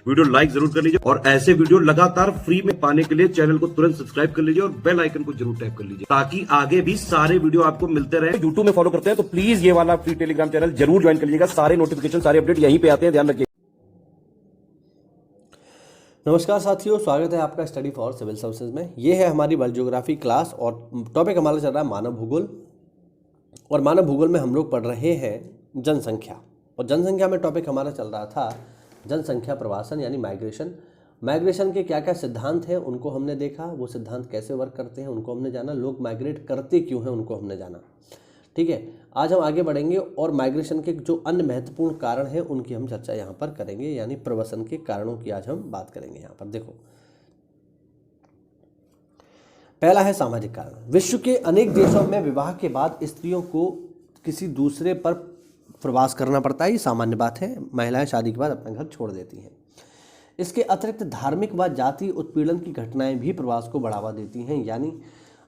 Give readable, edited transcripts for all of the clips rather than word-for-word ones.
Video like जरूर कर लीजिए और ऐसे वीडियो लगातार फ्री में पाने के लिए चैनल को तुरंत सब्सक्राइब कर लीजिए और बेल आइकन को जरूर टैप कर लीजिए ताकि आगे भी सारे वीडियो आपको मिलते रहे। यूट्यूब में फॉलो करते हैं तो प्लीज ये वाला फ्री टेलीग्राम चैनल जरूर ज्वाइन कर लीजिएगा। सारे नोटिफिकेशन सारे अपडेट यहीं पे आते हैं, ध्यान रखिए। नमस्कार साथियों, स्वागत है आपका स्टडी फॉर सिविल सर्विसेज में। ये है हमारी वर्ल्ड ज्योग्राफी क्लास और टॉपिक हमारा चल रहा है मानव भूगोल। और मानव भूगोल में हम लोग पढ़ रहे हैं जनसंख्या। और जनसंख्या में टॉपिक हमारा चल रहा था जनसंख्या प्रवासन यानी माइग्रेशन। माइग्रेशन के क्या क्या सिद्धांत हैं उनको हमने देखा, वो सिद्धांत कैसे वर्क करते हैं उनको हमने जाना, लोग माइग्रेट करते क्यों हैं उनको हमने जाना। ठीक है, आज हम आगे बढ़ेंगे और माइग्रेशन के जो अन्य महत्वपूर्ण कारण हैं उनकी हम चर्चा यहाँ पर करेंगे, यानी प्रवसन के कारणों की आज हम बात करेंगे। यहाँ पर देखो, पहला है सामाजिक कारण। विश्व के अनेक देशों में विवाह के बाद स्त्रियों को किसी दूसरे पर प्रवास करना पड़ता है, ये सामान्य बात है। महिलाएं शादी के बाद अपना घर छोड़ देती हैं। इसके अतिरिक्त धार्मिक व जाति उत्पीड़न की घटनाएं भी प्रवास को बढ़ावा देती हैं। यानी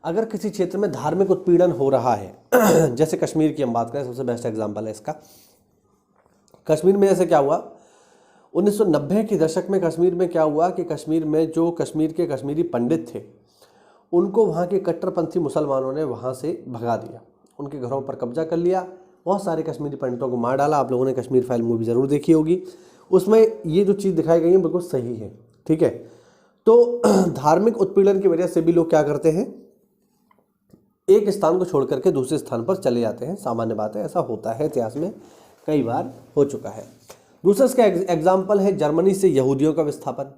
अगर किसी क्षेत्र में धार्मिक उत्पीड़न हो रहा है जैसे कश्मीर की हम बात करें, सबसे बेस्ट एग्जांपल है इसका। कश्मीर में जैसे क्या हुआ 1990 के दशक में, कश्मीर में क्या हुआ कि कश्मीर में जो कश्मीर के कश्मीरी पंडित थे उनको वहाँ के कट्टरपंथी मुसलमानों ने वहाँ से भगा दिया, उनके घरों पर कब्जा कर लिया, बहुत सारे कश्मीरी पंडितों को मार डाला। आप लोगों ने कश्मीर फाइल मूवी ज़रूर देखी होगी, उसमें ये जो चीज़ दिखाई गई है बिल्कुल सही है। ठीक है, तो धार्मिक उत्पीड़न की वजह से भी लोग क्या करते हैं, एक स्थान को छोड़ करके दूसरे स्थान पर चले जाते हैं। सामान्य बात है, ऐसा होता है, इतिहास में कई बार हो चुका है। दूसरा इसका एग्जाम्पल है जर्मनी से यहूदियों का विस्थापन।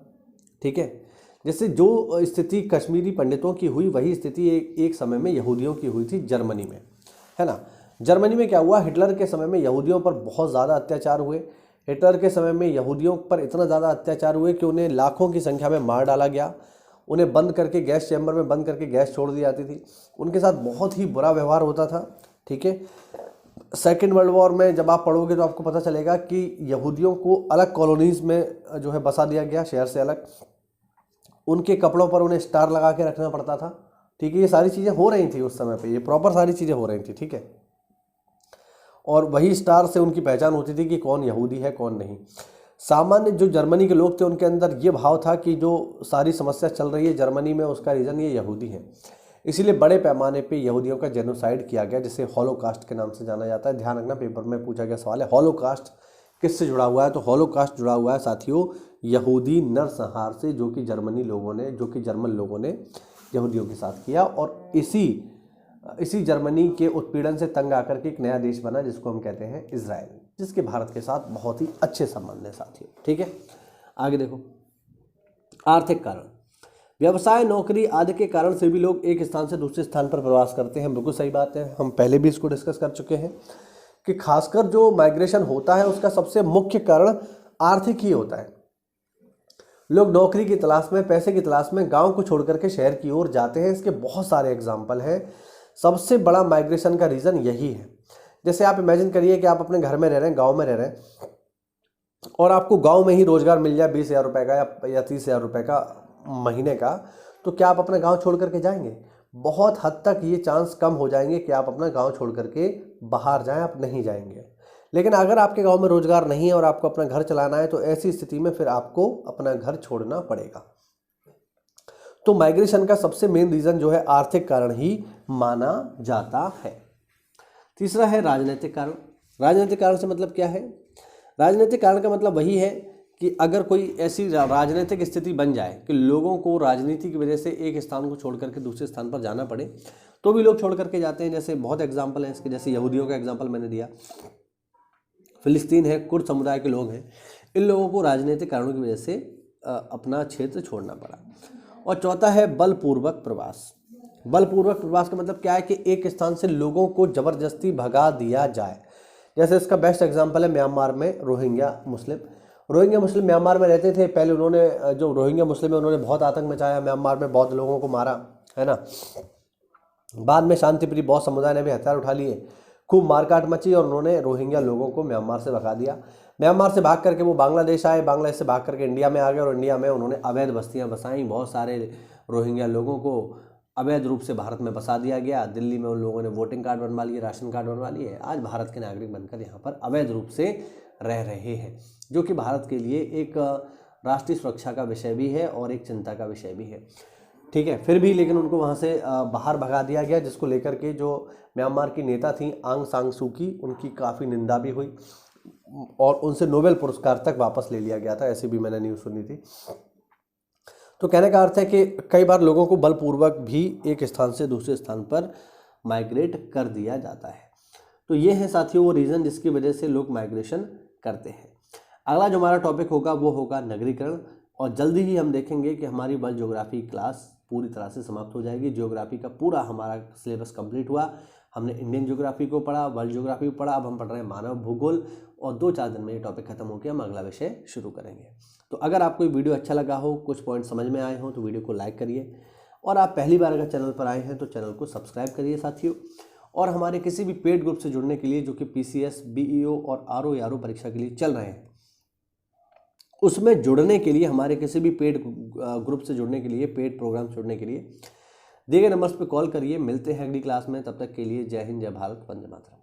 ठीक है, जैसे जो स्थिति कश्मीरी पंडितों की हुई वही स्थिति एक समय में यहूदियों की हुई थी जर्मनी में, है ना। जर्मनी में क्या हुआ, हिटलर के समय में यहूदियों पर बहुत ज़्यादा अत्याचार हुए। हिटलर के समय में यहूदियों पर इतना ज़्यादा अत्याचार हुए कि उन्हें लाखों की संख्या में मार डाला गया। उन्हें बंद करके गैस चैम्बर में बंद करके गैस छोड़ दी जाती थी। उनके साथ बहुत ही बुरा व्यवहार होता था। ठीक है, सेकेंड वर्ल्ड वॉर में जब आप पढ़ोगे तो आपको पता चलेगा कि यहूदियों को अलग कॉलोनीज़ में जो है बसा दिया गया, शहर से अलग। उनके कपड़ों पर उन्हें स्टार लगा के रखना पड़ता था। ठीक है, ये सारी चीज़ें हो रही थी उस समय पे, ये प्रॉपर सारी चीज़ें हो रही थी। ठीक है, और वही स्टार से उनकी पहचान होती थी कि कौन यहूदी है कौन नहीं। सामान्य जो जर्मनी के लोग थे उनके अंदर ये भाव था कि जो सारी समस्या चल रही है जर्मनी में उसका रीज़न ये यहूदी है। इसीलिए बड़े पैमाने पे यहूदियों का जेनोसाइड किया गया, जिसे हॉलोकास्ट के नाम से जाना जाता है। ध्यान रखना, पेपर में पूछा गया सवाल है हॉलोकास्ट किससे जुड़ा हुआ है, तो हॉलोकास्ट जुड़ा हुआ है साथियों यहूदी नरसंहार से, जो कि जर्मन लोगों ने यहूदियों के साथ किया। और इसी जर्मनी के उत्पीड़न से तंग आकर के एक नया देश बना जिसको हम कहते हैं इजराइल, जिसके भारत के साथ बहुत ही अच्छे संबंध है साथियों। ठीक है, आगे देखो, आर्थिक कारण। व्यवसाय, नौकरी आदि के कारण से भी लोग एक स्थान से दूसरे स्थान पर प्रवास करते हैं। बिल्कुल सही बात है, हम पहले भी इसको डिस्कस कर चुके हैं कि खासकर जो माइग्रेशन होता है उसका सबसे मुख्य कारण आर्थिक ही होता है। लोग नौकरी की तलाश में, पैसे की तलाश में गांव को छोड़ करके शहर की ओर जाते हैं। इसके बहुत सारे एग्जाम्पल हैं। सबसे बड़ा माइग्रेशन का रीज़न यही है। जैसे आप इमेजिन करिए कि आप अपने घर में रह रहे हैं, गांव में रह रहे हैं, और आपको गांव में ही रोजगार मिल जाए 20,000 रुपये का या 30,000 रुपये का महीने का, तो क्या आप अपना गांव छोड़ करके जाएंगे? बहुत हद तक ये चांस कम हो जाएंगे कि आप अपना गांव छोड़ करके बाहर जाएं, आप नहीं जाएंगे। लेकिन अगर आपके गांव में रोजगार नहीं है और आपको अपना घर चलाना है तो ऐसी स्थिति में फिर आपको अपना घर छोड़ना पड़ेगा। तो माइग्रेशन का सबसे मेन रीज़न जो है आर्थिक कारण ही माना जाता है। तीसरा है राजनीतिक कारण। राजनीतिक कारण से मतलब क्या है? राजनीतिक कारण का मतलब वही है कि अगर कोई ऐसी राजनीतिक स्थिति बन जाए कि लोगों को राजनीति की वजह से एक स्थान को छोड़ करके दूसरे स्थान पर जाना पड़े, तो भी लोग छोड़ करके जाते हैं। जैसे बहुत एग्जाम्पल हैं इसके, जैसे यहूदियों का एग्जाम्पल मैंने दिया, फिलिस्तीन है, कुर्द समुदाय के लोग हैं, इन लोगों को राजनीतिक कारणों की वजह से अपना क्षेत्र छोड़ना पड़ा। और चौथा है बलपूर्वक प्रवास। बलपूर्वक प्रवास का मतलब क्या है कि एक स्थान से लोगों को जबरदस्ती भगा दिया जाए। जैसे इसका बेस्ट एग्जांपल है म्यांमार में रोहिंग्या मुस्लिम म्यांमार में रहते थे। पहले उन्होंने, जो रोहिंग्या मुस्लिम है, उन्होंने बहुत आतंक मचाया, म्यांमार में बहुत लोगों को मारा, है ना। बाद में शांतिप्रिय बौद्ध समुदाय ने भी हथियार उठा लिए, खूब मारकाट मची और उन्होंने रोहिंग्या लोगों को म्यांमार से भगा दिया। म्यांमार से भाग करके वो बांग्लादेश आए, बांग्लादेश से भाग करके इंडिया में आ गए और इंडिया में उन्होंने अवैध बस्तियां बसाईं। बहुत सारे रोहिंग्या लोगों को अवैध रूप से भारत में बसा दिया गया। दिल्ली में उन लोगों ने वोटिंग कार्ड बनवा लिए, राशन कार्ड बनवा लिए, आज भारत के नागरिक बनकर यहाँ पर अवैध रूप से रह रहे हैं, जो कि भारत के लिए एक राष्ट्रीय सुरक्षा का विषय भी है और एक चिंता का विषय भी है। ठीक है, फिर भी लेकिन उनको वहाँ से बाहर भगा दिया गया, जिसको लेकर के जो म्यांमार की नेता थी आंग सांग सू की, उनकी काफ़ी निंदा भी हुई और उनसे नोबेल पुरस्कार तक वापस ले लिया गया था, ऐसी भी मैंने न्यूज़ सुनी थी। तो कहने का अर्थ है कि कई बार लोगों को बलपूर्वक भी एक स्थान से दूसरे स्थान पर माइग्रेट कर दिया जाता है। तो ये है साथियों वो रीज़न जिसकी वजह से लोग माइग्रेशन करते हैं। अगला जो हमारा टॉपिक होगा वो होगा नगरीकरण, और जल्दी ही हम देखेंगे कि हमारी वर्ल्ड ज्योग्राफी क्लास पूरी तरह से समाप्त हो जाएगी। ज्योग्राफी का पूरा हमारा सिलेबस कंप्लीट हुआ। हमने इंडियन ज्योग्राफी को पढ़ा, वर्ल्ड ज्योग्राफी को पढ़ा, अब हम पढ़ रहे हैं मानव भूगोल, और 2-4 दिन में ये टॉपिक खत्म होकर हम अगला विषय शुरू करेंगे। तो अगर आपको ये वीडियो अच्छा लगा हो, कुछ पॉइंट समझ में आए हो, तो वीडियो को लाइक करिए, और आप पहली बार अगर चैनल पर आए हैं तो चैनल को सब्सक्राइब करिए साथियों। और हमारे किसी भी पेड ग्रुप से जुड़ने के लिए जो कि PCS, BEO और RO परीक्षा के लिए चल रहे हैं, उसमें जुड़ने के लिए, हमारे किसी भी पेड ग्रुप से जुड़ने के लिए, पेड प्रोग्राम से जुड़ने के लिए दिए गए नंबर्स पे कॉल करिए। मिलते हैं अगली क्लास में, तब तक के लिए जय हिंद, जय भारत, वंदे मातरम।